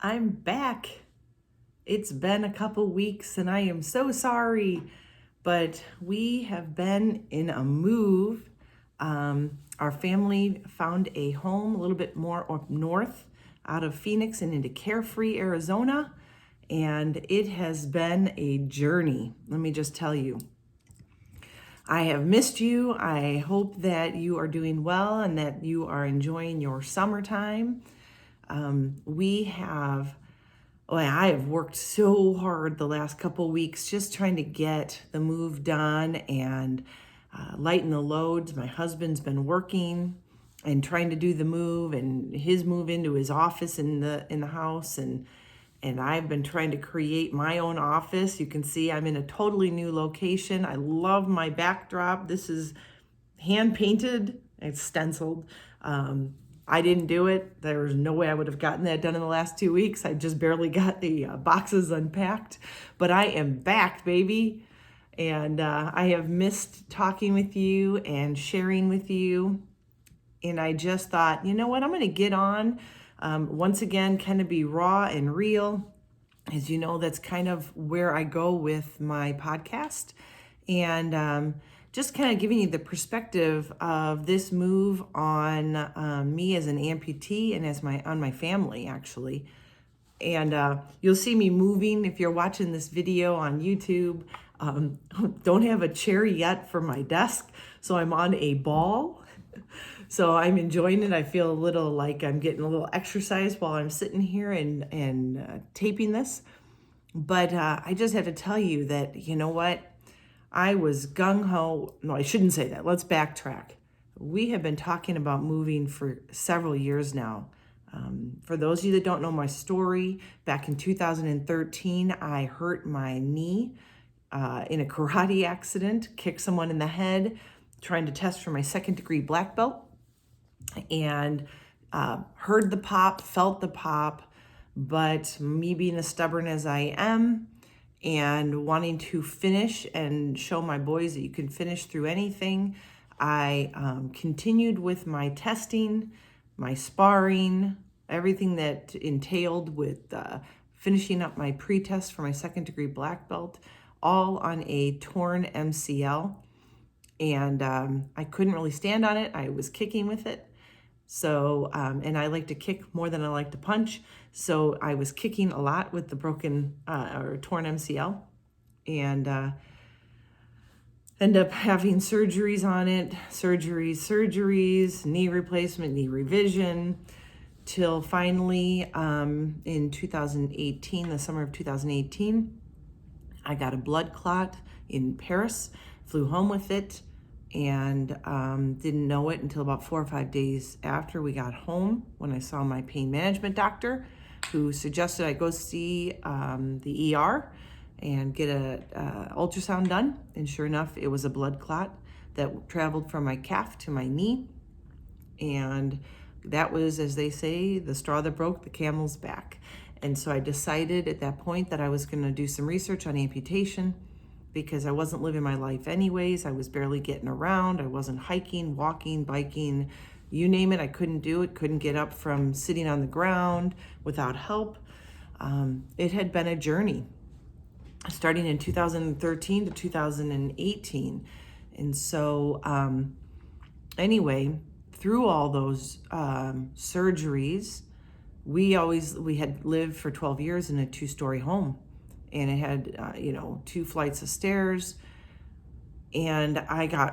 I'm back. It's been a couple weeks and I am so sorry, but we have been in a move. Our family found a home a little bit more up north out of Phoenix and into Carefree, Arizona, and it has been a journey. Let me just tell you. I have missed you. I hope that you are doing well and that you are enjoying your summertime. We have I have worked so hard the last couple weeks just trying to get the move done and lighten the loads. My husband's been working and trying to do the move and his move into his office in the house, and I've been trying to create my own office. You can see I'm in a totally new location. I love my backdrop. This is hand painted, it's stenciled. I didn't do it. There was no way I would have gotten that done in the last 2 weeks. I just barely got the boxes unpacked, but I am back, baby. And I have missed talking with you and sharing with you. And I just thought, you know what, I'm going to get on once again, kind of be raw and real. As you know, that's kind of where I go with my podcast. And just kind of giving you the perspective of this move on me as an amputee and as on my family, actually. And you'll see me moving if you're watching this video on YouTube. Don't have a chair yet for my desk, so I'm on a ball. So I'm enjoying it. I feel a little like I'm getting a little exercise while I'm sitting here and taping this. But I just have to tell you that, you know what? I was gung-ho. No, I shouldn't say that. Let's backtrack. We have been talking about moving for several years now. For those of you that don't know my story, back in 2013, I hurt my knee in a karate accident, kicked someone in the head, trying to test for my second-degree black belt, and heard the pop, felt the pop, but me being as stubborn as I am, and wanting to finish and show my boys that you can finish through anything, I continued with my testing, my sparring, everything that entailed with finishing up my pre-test for my second-degree black belt, all on a torn MCL. And I couldn't really stand on it. I was kicking with it. So, and I like to kick more than I like to punch. So I was kicking a lot with the broken or torn MCL, and end up having surgeries on it, surgeries, knee replacement, knee revision, till finally in 2018, the summer of 2018, I got a blood clot in Paris, flew home with it, and didn't know it until about 4 or 5 days after we got home, when I saw my pain management doctor, who suggested I go see the ER and get a ultrasound done. And sure enough, it was a blood clot that traveled from my calf to my knee. And that was, as they say, the straw that broke the camel's back. And so I decided at that point that I was going to do some research on amputation, because I wasn't living my life anyways. I was barely getting around. I wasn't hiking, walking, biking, you name it. I couldn't do it, couldn't get up from sitting on the ground without help. It had been a journey starting in 2013 to 2018. And so anyway, through all those surgeries, we had lived for 12 years in a 2-story home. And it had, 2 flights of stairs. And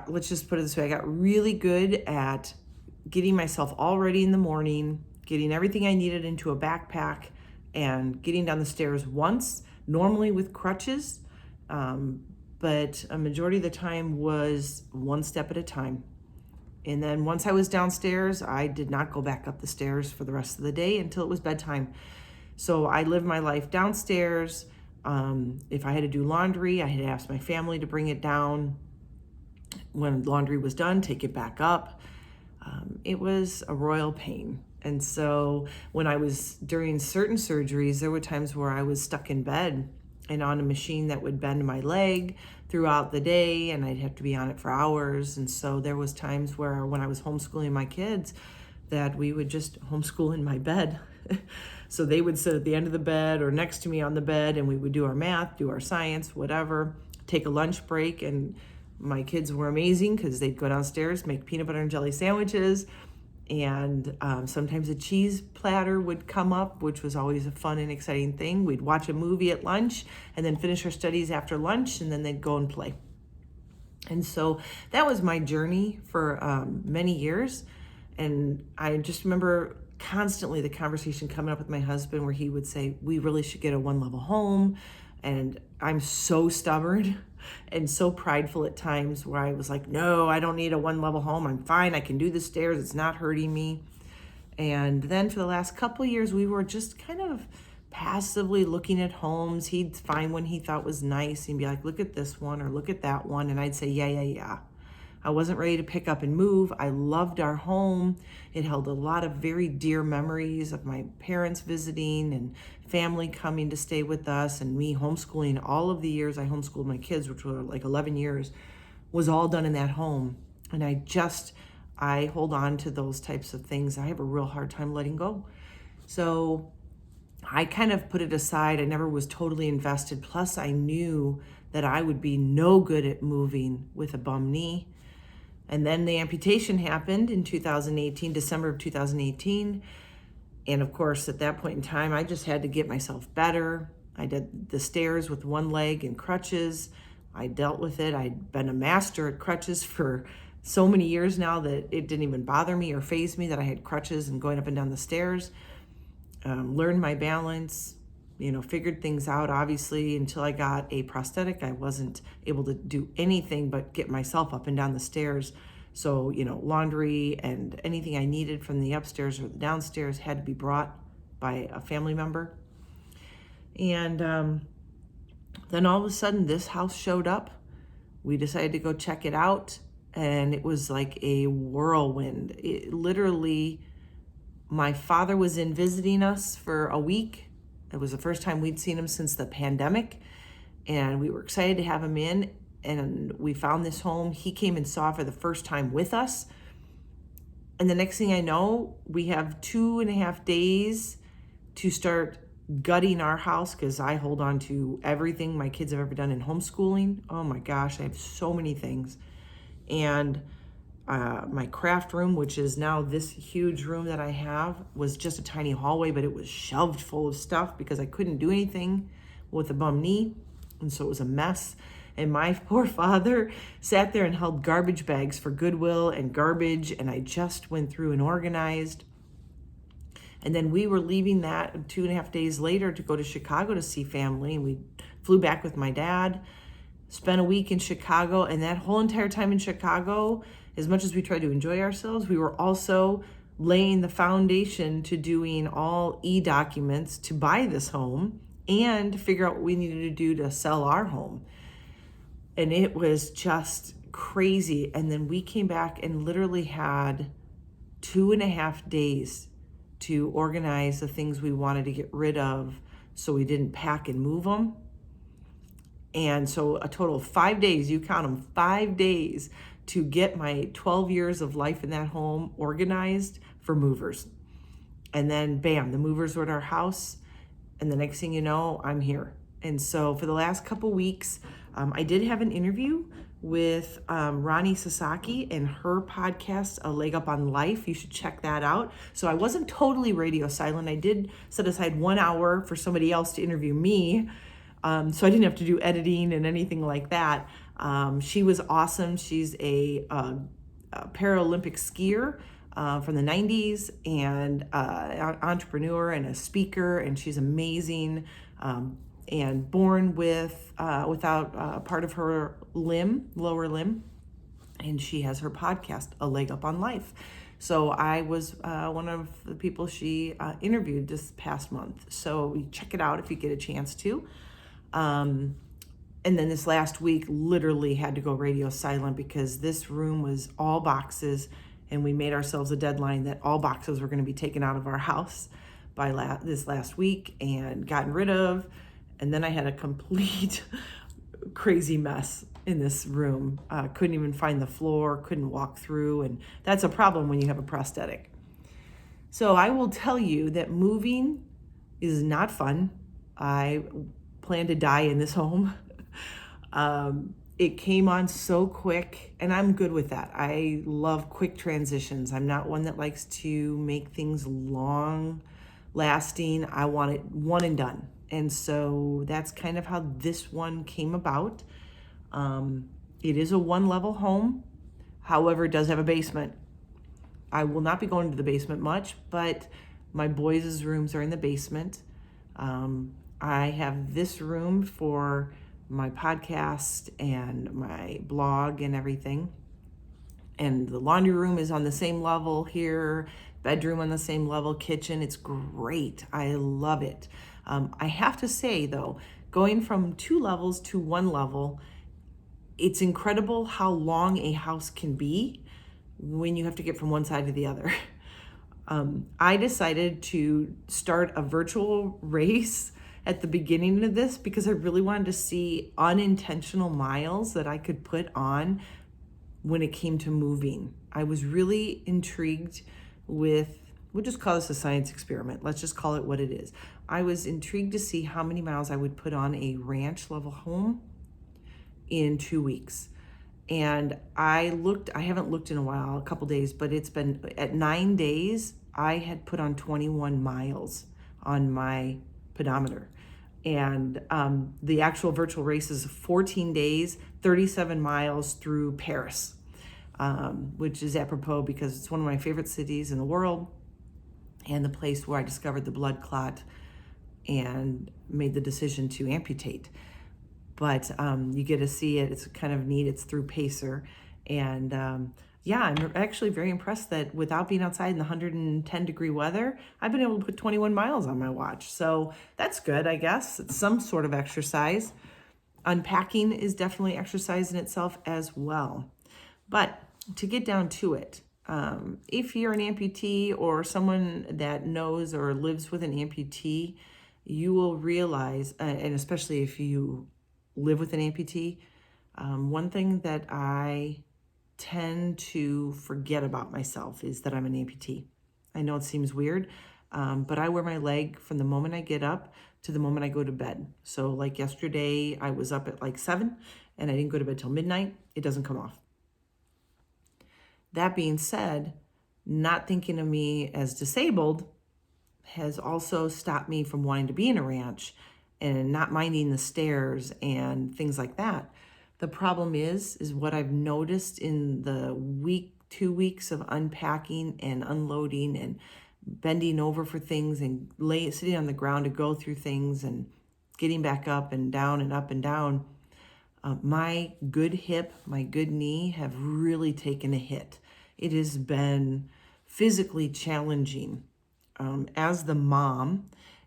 let's just put it this way, I got really good at getting myself all ready in the morning, getting everything I needed into a backpack, and getting down the stairs once, normally with crutches. But a majority of the time was one step at a time. And then once I was downstairs, I did not go back up the stairs for the rest of the day until it was bedtime. So I lived my life downstairs. If I had to do laundry, I had to ask my family to bring it down. When laundry was done, take it back up. It was a royal pain. And so when I was during certain surgeries, there were times where I was stuck in bed and on a machine that would bend my leg throughout the day, and I'd have to be on it for hours. And so there was times where when I was homeschooling my kids, that we would just homeschool in my bed. So they would sit at the end of the bed or next to me on the bed, and we would do our math, do our science, whatever, take a lunch break. And my kids were amazing because they'd go downstairs, make peanut butter and jelly sandwiches. And sometimes a cheese platter would come up, which was always a fun and exciting thing. We'd watch a movie at lunch and then finish our studies after lunch, and then they'd go and play. And so that was my journey for many years. And I just remember constantly the conversation coming up with my husband where he would say, we really should get a one-level home. And I'm so stubborn and so prideful at times where I was like, no, I don't need a one-level home. I'm fine. I can do the stairs. It's not hurting me. And then for the last couple of years, we were just kind of passively looking at homes. He'd find one he thought was nice. He'd be like, look at this one or look at that one. And I'd say, yeah. I wasn't ready to pick up and move. I loved our home. It held a lot of very dear memories of my parents visiting and family coming to stay with us, and me homeschooling. All of the years I homeschooled my kids, which were like 11 years, was all done in that home. And I hold on to those types of things. I have a real hard time letting go. So I kind of put it aside. I never was totally invested. Plus I knew that I would be no good at moving with a bum knee. And then the amputation happened in 2018, December of 2018. And of course, at that point in time, I just had to get myself better. I did the stairs with one leg and crutches. I dealt with it. I'd been a master at crutches for so many years now that it didn't even bother me or faze me that I had crutches and going up and down the stairs. Learned my balance, figured things out. Obviously, until I got a prosthetic, I wasn't able to do anything but get myself up and down the stairs. So, laundry and anything I needed from the upstairs or the downstairs had to be brought by a family member. And then all of a sudden, this house showed up. We decided to go check it out, and it was like a whirlwind. It literally, my father was in visiting us for a week. It was the first time we'd seen him since the pandemic, and we were excited to have him in, and we found this home. He came and saw for the first time with us, and the next thing I know, we have 2.5 days to start gutting our house because I hold on to everything my kids have ever done in homeschooling. Oh my gosh, I have so many things. And my craft room, which is now this huge room that I have, was just a tiny hallway, but it was shoved full of stuff because I couldn't do anything with a bum knee. And so it was a mess. And my poor father sat there and held garbage bags for Goodwill and garbage. And I just went through and organized. And then we were leaving that 2.5 days later to go to Chicago to see family. And we flew back with my dad, spent a week in Chicago. And that whole entire time in Chicago, as much as we tried to enjoy ourselves, we were also laying the foundation to doing all e-documents to buy this home and figure out what we needed to do to sell our home. And it was just crazy. And then we came back and literally had 2.5 days to organize the things we wanted to get rid of so we didn't pack and move them. And so a total of 5 days, you count them, 5 days to get my 12 years of life in that home organized for movers. And then bam, the movers were at our house. And the next thing you know, I'm here. And so for the last couple weeks, I did have an interview with Ronnie Sasaki and her podcast, A Leg Up on Life. You should check that out. So I wasn't totally radio silent. I did set aside 1 hour for somebody else to interview me. So I didn't have to do editing and anything like that. She was awesome. She's a Paralympic skier from the 90s and an entrepreneur and a speaker, and she's amazing. And born without part of her lower limb, and she has her podcast, A Leg Up on Life. So I was one of the people she interviewed this past month. So check it out if you get a chance to. And then this last week, literally had to go radio silent because this room was all boxes, and we made ourselves a deadline that all boxes were going to be taken out of our house by this last week and gotten rid of. And then I had a complete crazy mess in this room. Couldn't even find the floor, couldn't walk through. And that's a problem when you have a prosthetic. So I will tell you that moving is not fun. I plan to die in this home. It came on so quick, and I'm good with that. I love quick transitions. I'm not one that likes to make things long lasting. I want it one and done. And so that's kind of how this one came about. It is a one level home. However, it does have a basement. I will not be going to the basement much, but my boys' rooms are in the basement. I have this room for my podcast and my blog and everything. And the laundry room is on the same level here, bedroom on the same level, kitchen. It's great. I love it. I have to say, though, going from 2 levels to 1 level, it's incredible how long a house can be when you have to get from one side to the other. I decided to start a virtual race at the beginning of this because I really wanted to see unintentional miles that I could put on when it came to moving. I was really intrigued with, we'll just call this a science experiment. Let's just call it what it is. I was intrigued to see how many miles I would put on a ranch level home in 2 weeks. And I haven't looked in a while, a couple days, but it's been at 9 days, I had put on 21 miles on my pedometer. And the actual virtual race is 14 days, 37 miles through Paris, which is apropos because it's one of my favorite cities in the world and the place where I discovered the blood clot and made the decision to amputate. But you get to see it. It's kind of neat. It's through Pacer. And yeah, I'm actually very impressed that without being outside in the 110 degree weather, I've been able to put 21 miles on my watch. So that's good, I guess. It's some sort of exercise. Unpacking is definitely exercise in itself as well. But to get down to it, if you're an amputee or someone that knows or lives with an amputee, you will realize, and especially if you live with an amputee, one thing that I tend to forget about myself is that I'm an amputee. I know it seems weird, but I wear my leg from the moment I get up to the moment I go to bed. So like yesterday, I was up at like 7 and I didn't go to bed till midnight. It doesn't come off. That being said, not thinking of me as disabled has also stopped me from wanting to be in a ranch and not minding the stairs and things like that. The problem is what I've noticed in the 2 weeks of unpacking and unloading and bending over for things and sitting on the ground to go through things and getting back up and down and up and down. My good hip, my good knee have really taken a hit. It has been physically challenging. As the mom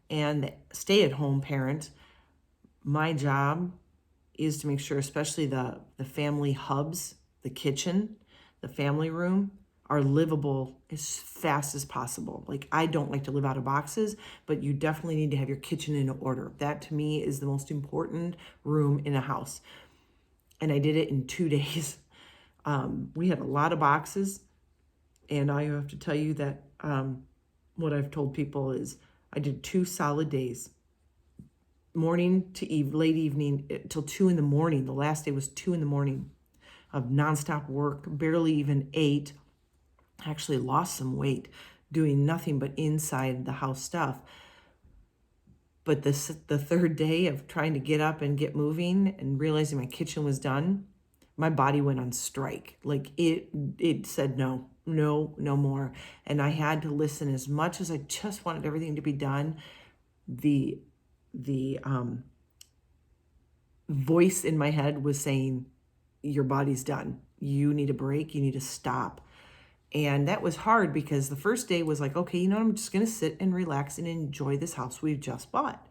and the stay-at-home parent, my job is to make sure, especially the family hubs, the kitchen, the family room, are livable as fast as possible. Like, I don't like to live out of boxes, but you definitely need to have your kitchen in order. That to me is the most important room in a house. And I did it in 2 days. We had a lot of boxes, and I have to tell you that what I've told people is I did 2 solid days, morning to late evening till 2 in the morning. The last day was 2 in the morning of nonstop work, barely even ate. Actually lost some weight doing nothing but inside the house stuff. But the third day of trying to get up and get moving and realizing my kitchen was done, my body went on strike. Like it said no more. And I had to listen. As much as I just wanted everything to be done, the voice in my head was saying, your body's done. You need a break. You need to stop. And that was hard because the first day was like, okay, I'm just going to sit and relax and enjoy this house we've just bought.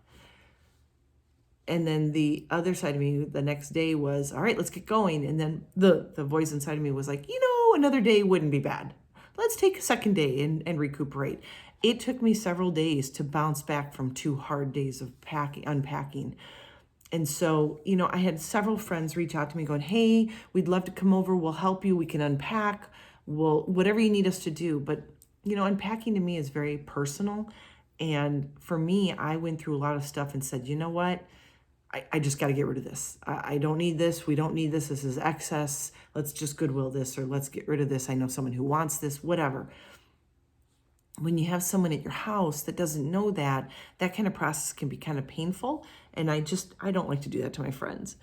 And then the other side of me the next day was, all right, let's get going. And then the voice inside of me was like, another day wouldn't be bad. Let's take a second day and recuperate. It took me several days to bounce back from 2 hard days of unpacking. And so, I had several friends reach out to me going, hey, we'd love to come over. We'll help you. We can unpack. Whatever you need us to do. But unpacking to me is very personal. And for me, I went through a lot of stuff and said, you know what? I just got to get rid of this. I don't need this. We don't need this. This is excess. Let's just Goodwill this, or let's get rid of this. I know someone who wants this, whatever. When you have someone at your house that doesn't know that, that kind of process can be kind of painful. And I don't like to do that to my friends.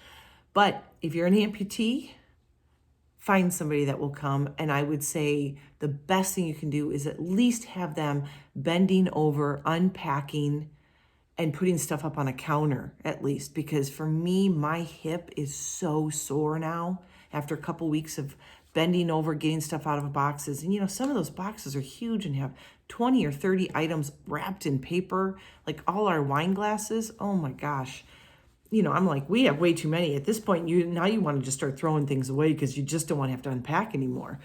But if you're an amputee, find somebody that will come. And I would say the best thing you can do is at least have them bending over, unpacking, and putting stuff up on a counter at least. Because for me, my hip is so sore now after a couple weeks of bending over, getting stuff out of boxes. And some of those boxes are huge and have 20 or 30 items wrapped in paper, like all our wine glasses. Oh my gosh. I'm like, we have way too many. At this point, you want to just start throwing things away because you just don't want to have to unpack anymore,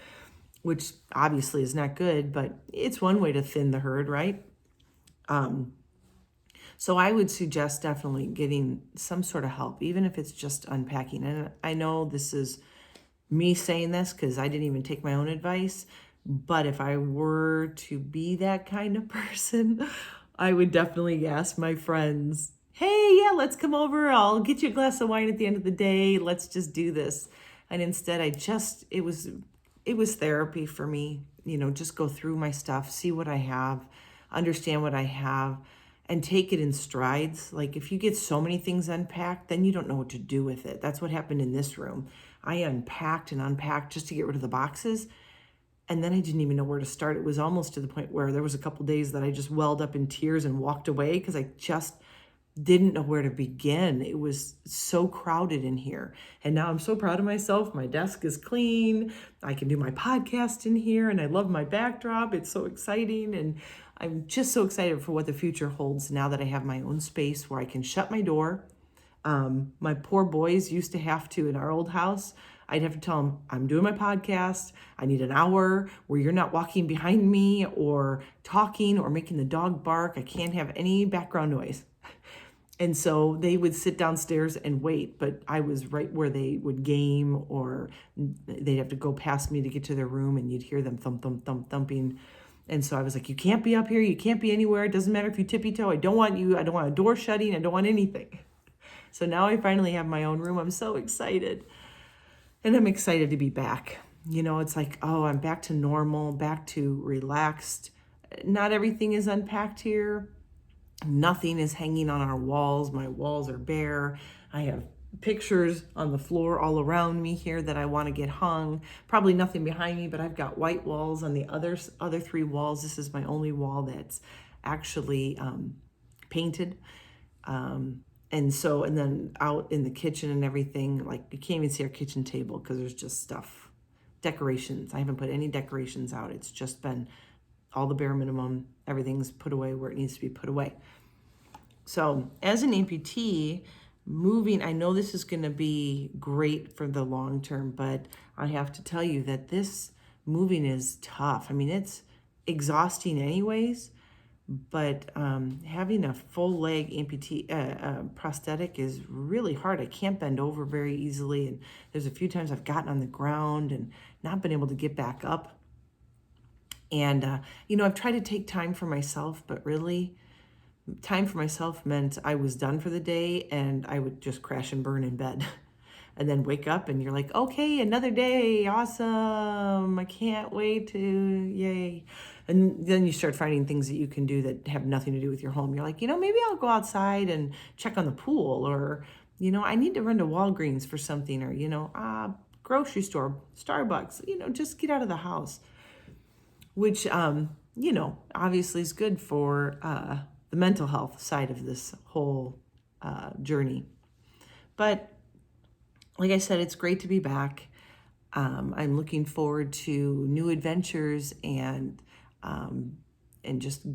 which obviously is not good, but it's one way to thin the herd, right? So I would suggest definitely getting some sort of help, even if it's just unpacking. And I know this is me saying this because I didn't even take my own advice, but if I were to be that kind of person, I would definitely ask my friends, hey, yeah, let's come over. I'll get you a glass of wine at the end of the day. Let's just do this. And instead, it was therapy for me, just go through my stuff, see what I have, understand what I have, and take it in strides. Like if you get so many things unpacked, then you don't know what to do with it. That's what happened in this room. I unpacked and unpacked just to get rid of the boxes. And then I didn't even know where to start. It was almost to the point where there was a couple days that I just welled up in tears and walked away because I just didn't know where to begin. It was so crowded in here. And now I'm so proud of myself. My desk is clean. I can do my podcast in here, and I love my backdrop. It's so exciting. And I'm just so excited for what the future holds now that I have my own space where I can shut my door. My poor boys used to have to, in our old house, I'd have to tell them, I'm doing my podcast. I need an hour where you're not walking behind me or talking or making the dog bark. I can't have any background noise. And so they would sit downstairs and wait, but I was right where they would game, or they'd have to go past me to get to their room, and you'd hear them thump, thump, thump, thumping. And so I was like, you can't be up here. You can't be anywhere. It doesn't matter if you tippy toe. I don't want you. I don't want a door shutting. I don't want anything. So now I finally have my own room. I'm so excited. And I'm excited to be back. It's like, oh, I'm back to normal, back to relaxed. Not everything is unpacked here. Nothing is hanging on our walls. My walls are bare. I have pictures on the floor all around me here that I want to get hung. Probably nothing behind me, but I've got white walls on the other 3 walls. This is my only wall that's actually painted. And then out in the kitchen and everything, like you can't even see our kitchen table because there's just stuff, decorations. I haven't put any decorations out. It's just been all the bare minimum. Everything's put away where it needs to be put away. So as an amputee, moving, I know this is going to be great for the long term, but I have to tell you that this moving is tough. I mean, it's exhausting anyways, but having a full leg amputee prosthetic is really hard. I can't bend over very easily, and there's a few times I've gotten on the ground and not been able to get back up. And, I've tried to take time for myself, but really time for myself meant I was done for the day and I would just crash and burn in bed and then wake up and you're like, okay, another day. Awesome. I can't wait to, yay. And then you start finding things that you can do that have nothing to do with your home. You're like, maybe I'll go outside and check on the pool, or, I need to run to Walgreens for something, or, grocery store, Starbucks, just get out of the house. Which, obviously is good for the mental health side of this whole journey. But like I said, it's great to be back. I'm looking forward to new adventures and just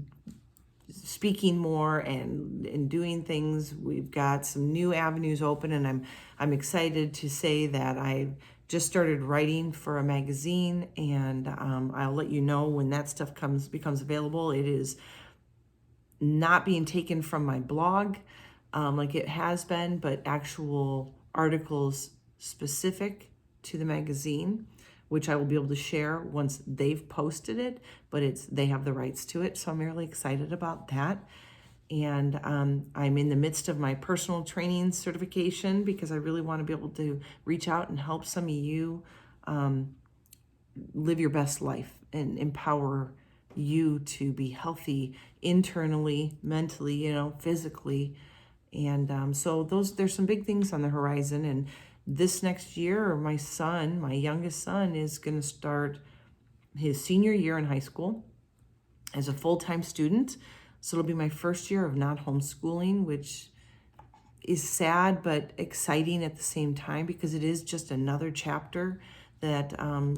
speaking more and doing things. We've got some new avenues open, and I'm excited to say that I've just started writing for a magazine, and I'll let you know when that stuff becomes available. It is not being taken from my blog like it has been, but actual articles specific to the magazine, which I will be able to share once they've posted it, but they have the rights to it. So I'm really excited about that. And I'm in the midst of my personal training certification because I really want to be able to reach out and help some of you live your best life and empower you to be healthy internally, mentally, physically. And so there's some big things on the horizon. And this next year, my youngest son, is going to start his senior year in high school as a full-time student. So it'll be my first year of not homeschooling, which is sad but exciting at the same time because it is just another chapter that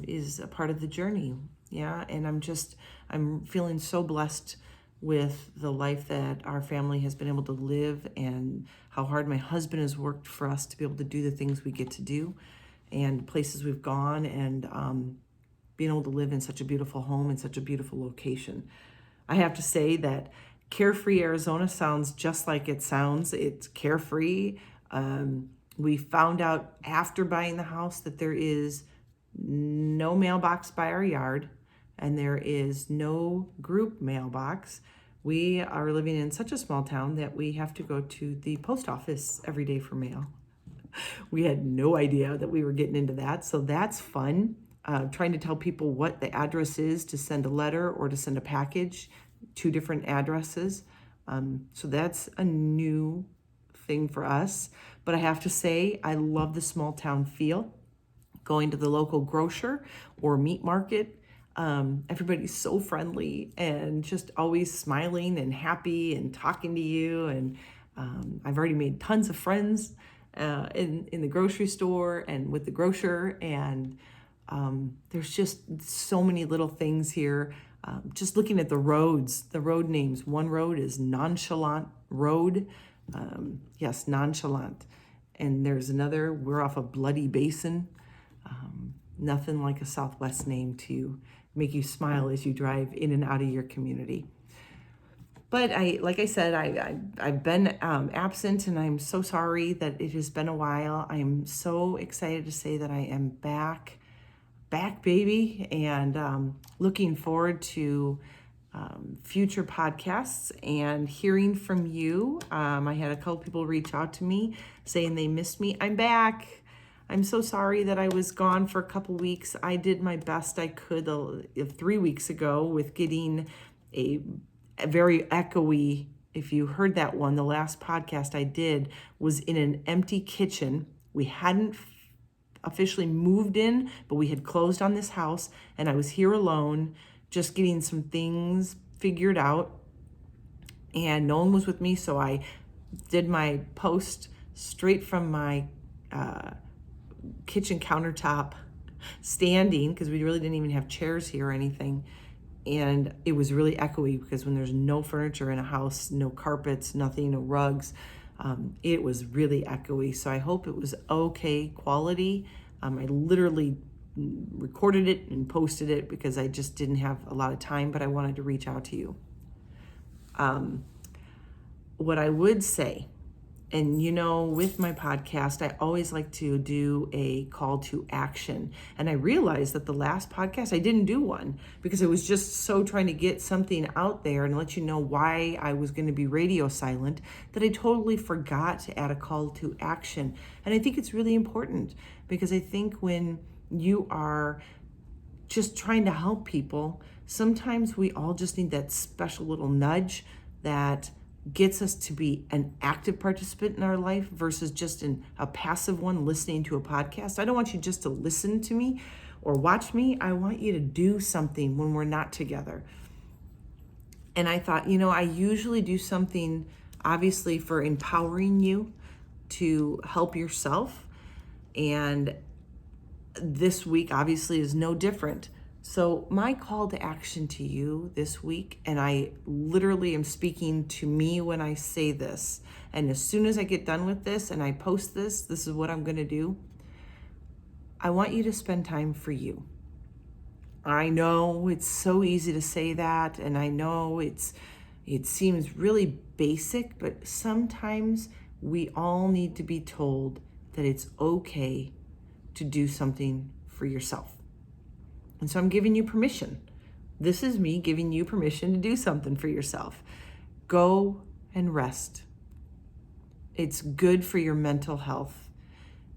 is a part of the journey. Yeah, and I'm feeling so blessed with the life that our family has been able to live and how hard my husband has worked for us to be able to do the things we get to do and places we've gone, and being able to live in such a beautiful home in such a beautiful location. I have to say that Carefree, Arizona sounds just like it sounds. It's carefree. We found out after buying the house that there is no mailbox by our yard and there is no group mailbox. We are living in such a small town that we have to go to the post office every day for mail. We had no idea that we were getting into that, so that's fun. Trying to tell people what the address is to send a letter or to send a package, 2 different addresses. So that's a new thing for us. But I have to say, I love the small town feel. Going to the local grocer or meat market, everybody's so friendly and just always smiling and happy and talking to you. And I've already made tons of friends in the grocery store and with the grocer. And there's just so many little things here. Just looking at the roads, the road names. One road is Nonchalant Road. Yes, Nonchalant. And there's another, we're off of Bloody Basin. Nothing like a Southwest name to make you smile as you drive in and out of your community. But like I said, I've been absent, and I'm so sorry that it has been a while. I am so excited to say that I am back, baby, and looking forward to future podcasts and hearing from you. I had a couple people reach out to me saying they missed me. I'm back. I'm so sorry that I was gone for a couple weeks. I did my best I could 3 weeks ago with getting a very echoey. If you heard that one, the last podcast I did was in an empty kitchen. We hadn't officially moved in, but we had closed on this house, and I was here alone, just getting some things figured out, and no one was with me, so I did my post straight from my kitchen countertop, standing, because we really didn't even have chairs here or anything. And it was really echoey because when there's no furniture in a house, no carpets, nothing, no rugs, it was really echoey. So I hope it was okay quality. I literally recorded it and posted it because I just didn't have a lot of time, but I wanted to reach out to you. What I would say, and with my podcast, I always like to do a call to action. And I realized that the last podcast, I didn't do one because I was just so trying to get something out there and let you know why I was going to be radio silent that I totally forgot to add a call to action. And I think it's really important because I think when you are just trying to help people, sometimes we all just need that special little nudge that gets us to be an active participant in our life versus just a passive one listening to a podcast. I don't want you just to listen to me or watch me. I want you to do something when we're not together. And I thought, I usually do something obviously for empowering you to help yourself. And this week obviously is no different. So my call to action to you this week, and I literally am speaking to me when I say this, and as soon as I get done with this and I post this, this is what I'm going to do. I want you to spend time for you. I know it's so easy to say that, and I know it seems really basic, but sometimes we all need to be told that it's okay to do something for yourself. And so I'm giving you permission. This is me giving you permission to do something for yourself. Go and rest. It's good for your mental health.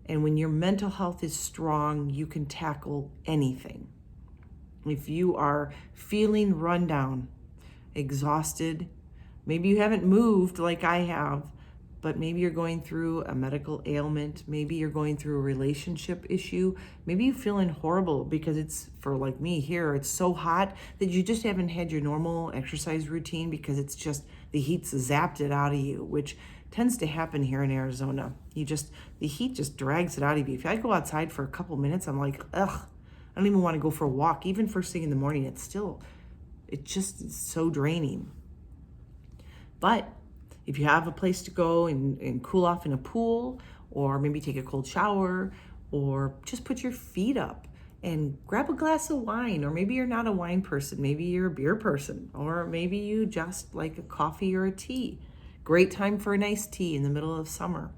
And when your mental health is strong, you can tackle anything. If you are feeling run down, exhausted, maybe you haven't moved like I have, but maybe you're going through a medical ailment, maybe you're going through a relationship issue, maybe you're feeling horrible because it's, for like me here, it's so hot that you just haven't had your normal exercise routine because it's just, the heat's zapped it out of you, which tends to happen here in Arizona. The heat just drags it out of you. If I go outside for a couple minutes, I'm like, ugh, I don't even want to go for a walk. Even first thing in the morning, it just is so draining. But if you have a place to go and cool off in a pool, or maybe take a cold shower, or just put your feet up and grab a glass of wine, or maybe you're not a wine person, maybe you're a beer person, or maybe you just like a coffee or a tea. Great time for a nice tea in the middle of summer.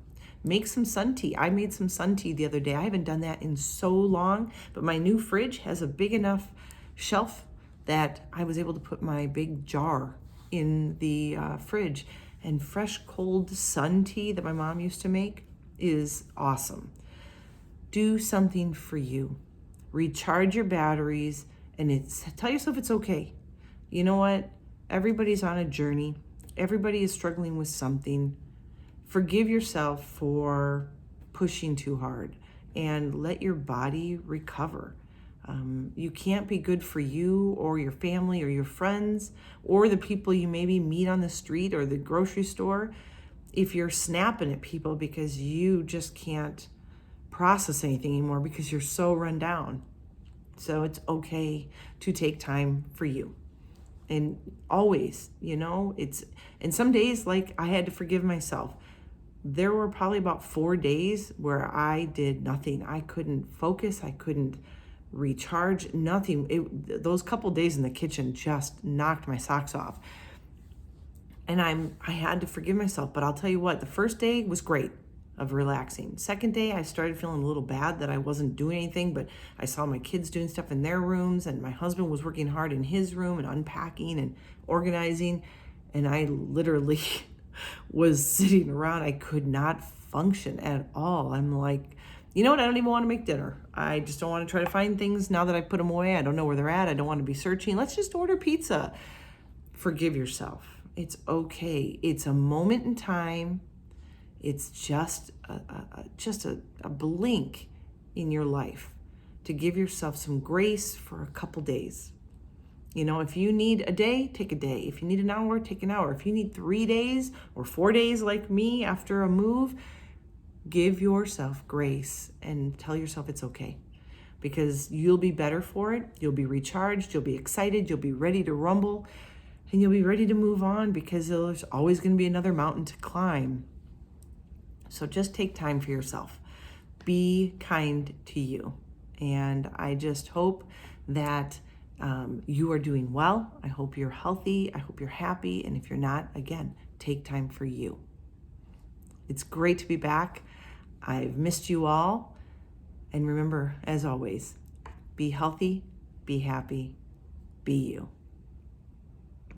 Make some sun tea. I made some sun tea the other day. I haven't done that in so long, but my new fridge has a big enough shelf that I was able to put my big jar in the fridge. And fresh, cold sun tea that my mom used to make is awesome. Do something for you. Recharge your batteries, and tell yourself it's okay. You know what? Everybody's on a journey. Everybody is struggling with something. Forgive yourself for pushing too hard and let your body recover. You can't be good for you or your family or your friends or the people you maybe meet on the street or the grocery store if you're snapping at people because you just can't process anything anymore because you're so run down. So it's okay to take time for you. And always, and some days, like, I had to forgive myself. There were probably about 4 days where I did nothing. I couldn't focus. I couldn't recharge, nothing. Those couple days in the kitchen just knocked my socks off. And I had to forgive myself. But I'll tell you what, the first day was great of relaxing. Second day, I started feeling a little bad that I wasn't doing anything, but I saw my kids doing stuff in their rooms, and my husband was working hard in his room and unpacking and organizing. And I literally was sitting around. I could not function at all. I'm like, you know what? I don't even want to make dinner. I just don't want to try to find things now that I put them away. I don't know where they're at. I don't want to be searching. Let's just order pizza. Forgive yourself. It's okay. It's a moment in time. It's just a blink in your life to give yourself some grace for a couple days. If you need a day, take a day. If you need an hour, take an hour. If you need 3 days or 4 days like me after a move, give yourself grace and tell yourself it's okay, because you'll be better for it. You'll be recharged. You'll be excited. You'll be ready to rumble, and you'll be ready to move on because there's always going to be another mountain to climb. So just take time for yourself. Be kind to you. And I just hope that you are doing well. I hope you're healthy. I hope you're happy. And if you're not, again, take time for you. It's great to be back. I've missed you all. And remember, as always, be healthy, be happy, be you.